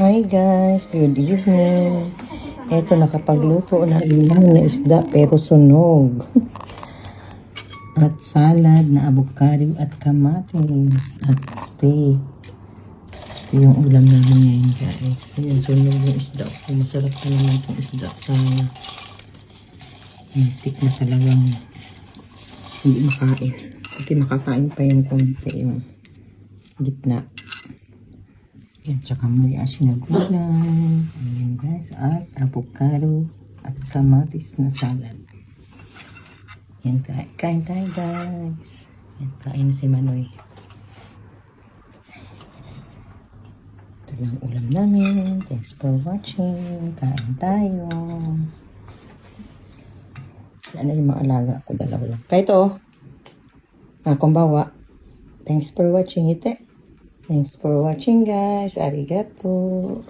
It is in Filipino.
Hi guys, good evening. Eto, nakapagluto na ilang na isda pero sunog. At salad na avocado at kamatis at steak. Ito yung ulam namin ngayon guys. Yan, sunog yung isda ko. Masarap na naman itong isda. Sana muntik na talagang hindi makain. Kasi makakain pa yung konti yung gitna. Yan, tsaka may asin na gulay. Ayan guys, at avocado at kamatis na salad. Yan, kain tayo guys. Yan, kain na si Manoy. Ito lang ulam namin. Thanks for watching. Kain tayo. Yan na yung mga alaga ko, dalawa lang. Kaya ito, kumbawa. Thanks for watching ite. Thanks for watching guys. Arigato.